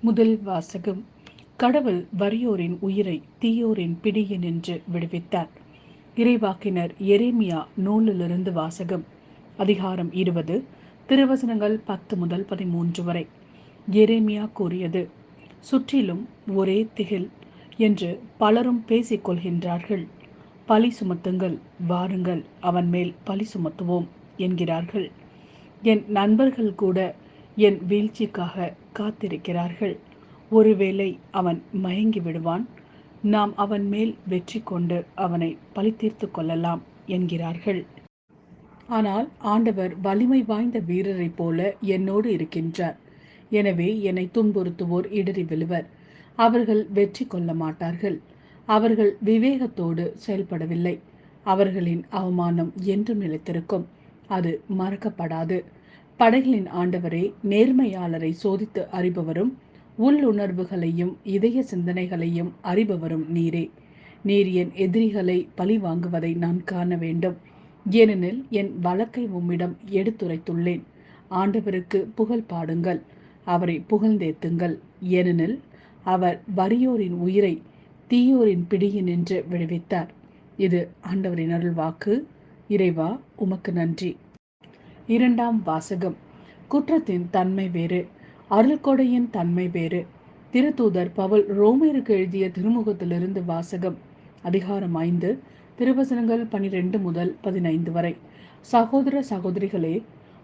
முதல் வாசகம். கடவுள் வறியோரின் உயிரை தீயோரின் பிடியினின்று விடுவித்தார். இறைவாக்கினர் எரேமியா நூலிலிருந்து வாசகம். அதிகாரம் 20, திருவசனங்கள் 10 முதல் 13 வரை. எரேமியா கூறியது: சுற்றிலும் ஒரே திகில் என்று பலரும் பேசிக் கொள்கின்றார்கள். பழி சுமத்துங்கள், வாருங்கள், அவன் மேல் பழி சுமத்துவோம் என்கிறார்கள். என் நண்பர்கள் கூட என் வீழ்ச்சிக்காக காத்திருக்கிறார்கள். ஒருவேளை அவன் மயங்கி விடுவான், நாம் அவன் மேல் வெற்றி கொண்டு அவனை பழி தீர்த்து கொள்ளலாம் என்கிறார்கள். ஆனால் ஆண்டவர் வலிமை வாய்ந்த வீரரைப் போல என்னோடு இருக்கின்றார். எனவே என்னை துன்புறுத்துவோர் இடறி விழுவர். அவர்கள் வெற்றி கொள்ள மாட்டார்கள். அவர்கள் விவேகத்தோடு செயல்படவில்லை. அவர்களின் அவமானம் என்றும் நிலைத்திருக்கும். அது மறக்கப்படாது. படைகளின் ஆண்டவரே, நேர்மையாளரை சோதித்து அறிபவரும் உள்ளுணர்வுகளையும் இதய சிந்தனைகளையும் அறிபவரும் நீரே. நீர் என் எதிரிகளை பழி வாங்குவதை நான் காண வேண்டும். ஏனெனில் என் வழக்கை உம்மிடம் எடுத்துரைத்துள்ளேன். ஆண்டவருக்கு புகழ் பாடுங்கள், அவரை புகழ்ந்தேத்துங்கள். ஏனெனில் அவர் வறியோரின் உயிரை தீயோரின் பிடியினின்று விடுவித்தார். இது ஆண்டவரின் அருள்வாக்கு. இறைவா, உமக்கு நன்றி. இரண்டாம் வாசகம். குற்றத்தின் தன்மை வேறு, அருள்கொடையின் தன்மை வேறு. திருத்தூதர் பவுல் ரோமேருக்கு எழுதிய திருமுகத்திலிருந்து வாசகம். அதிகாரம் 5, திருவசனங்கள் 12 முதல் 15 வரை. சகோதர சகோதரிகளே,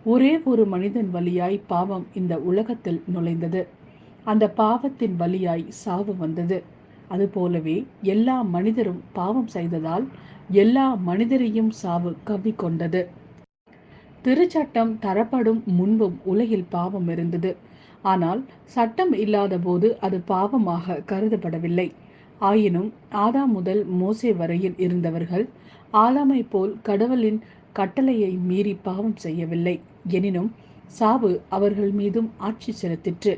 ஒரே ஒரு மனிதன் வழியாய் பாவம் இந்த உலகத்தில் நுழைந்தது. அந்த பாவத்தின் வழியாய் சாவு வந்தது. அதுபோலவே எல்லா மனிதரும் பாவம் செய்ததால் எல்லா மனிதரையும் சாவு கவ்விக்கொண்டது. திருச்சட்டம் தரப்படும் முன்பும் உலகில் பாவம் இருந்தது. ஆனால் சட்டம் இல்லாத போது அது பாவமாக கருதப்படவில்லை. ஆயினும் ஆதாம் முதல் மோசே வரையில் இருந்தவர்கள் ஆதாமை போல் கடவுளின் கட்டளையை மீறி பாவம் செய்யவில்லை. எனினும் சாவு அவர்கள் மீதும் ஆட்சி செலுத்திற்று.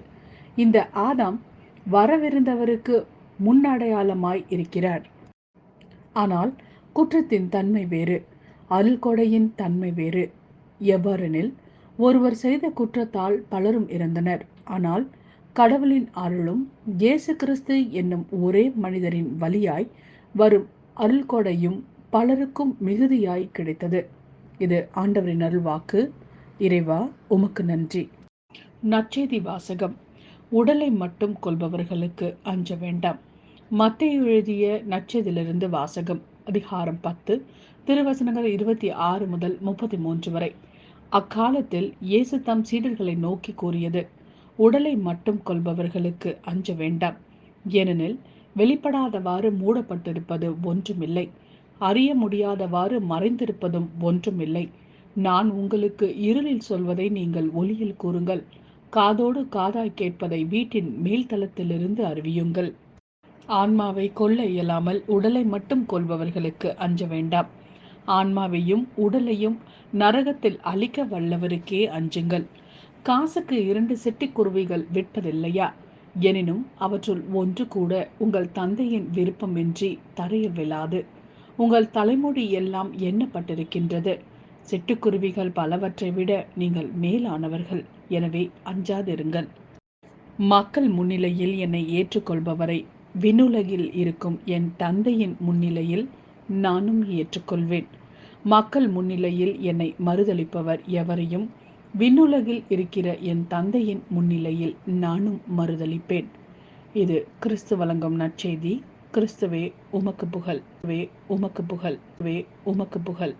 இந்த ஆதாம் வரவிருந்தவருக்கு முன்னடையாளமாய் இருக்கிறார். ஆனால் குற்றத்தின் தன்மை வேறு, அருள்கொடையின் தன்மை வேறு. எவ்வாறெனில், ஒருவர் செய்த குற்றத்தால் பலரும் இறந்தனர். ஆனால் கடவுளின் அருளும் இயேசு கிறிஸ்து என்னும் ஒரே மனிதரின் வழியாய் வரும் அருள்கொடையும் பலருக்கும் மிகுதியாய் கிடைத்தது. இது ஆண்டவரின் அருள்வாக்கு. இறைவா, உமக்கு நன்றி. நற்செய்தி வாசகம். உடலை மட்டும் கொள்பவர்களுக்கு அஞ்ச வேண்டாம். மத்தேயு எழுதிய நற்செய்தியிலிருந்து வாசகம். அதிகாரம் 10, திருவசனங்கள் 26 முதல் 33 வரை. அக்காலத்தில் இயேசு தம் சீடர்களை நோக்கி கூறியது: உடலை மட்டும் கொள்பவர்களுக்கு அஞ்ச வேண்டாம். ஏனெனில் வெளிப்படாதவாறு மூடப்பட்டிருப்பது ஒன்றுமில்லை, அறிய முடியாதவாறு மறைந்திருப்பதும் ஒன்றுமில்லை. நான் உங்களுக்கு இருளில் சொல்வதை நீங்கள் ஒளியில் கூறுங்கள், காதோடு காதாய் கேட்பதை வீட்டின் மேல்தளத்திலிருந்து அறிவியுங்கள். ஆன்மாவை கொல்ல இயலாமல் உடலை மட்டும் கொள்பவர்களுக்கு அஞ்ச வேண்டாம். ஆன்மாவையும் உடலையும் நரகத்தில் அழிக்க வல்லவருக்கே அஞ்சுங்கள். காசுக்கு 2 சிட்டுக்குருவிகள் விற்பதில்லையா? எனினும் அவற்றுள் ஒன்று கூட உங்கள் தந்தையின் விருப்பமின்றி தரையில் விழாது. உங்கள் தலைமுடி எல்லாம் எண்ணப்பட்டிருக்கின்றது. சிட்டுக்குருவிகள் பலவற்றை விட நீங்கள் மேலானவர்கள். எனவே அஞ்சாதிருங்கள். மக்கள் முன்னிலையில் என்னை ஏற்றுக்கொள்பவரை விண்ணுலகில் இருக்கும் என் தந்தையின் முன்னிலையில் நானும் ஏற்றுக்கொள்வேன். மக்கள் முன்னிலையில் என்னை மறுதலிப்பவர் எவரையும் விண்ணுலகில் இருக்கிற என் தந்தையின் முன்னிலையில் நானும் மறுதலிப்பேன். இது கிறிஸ்து வழங்கும் நற்செய்தி. கிறிஸ்துவே, உமக்கு புகழ். உமக்கு புகழ். உமக்கு புகழ்.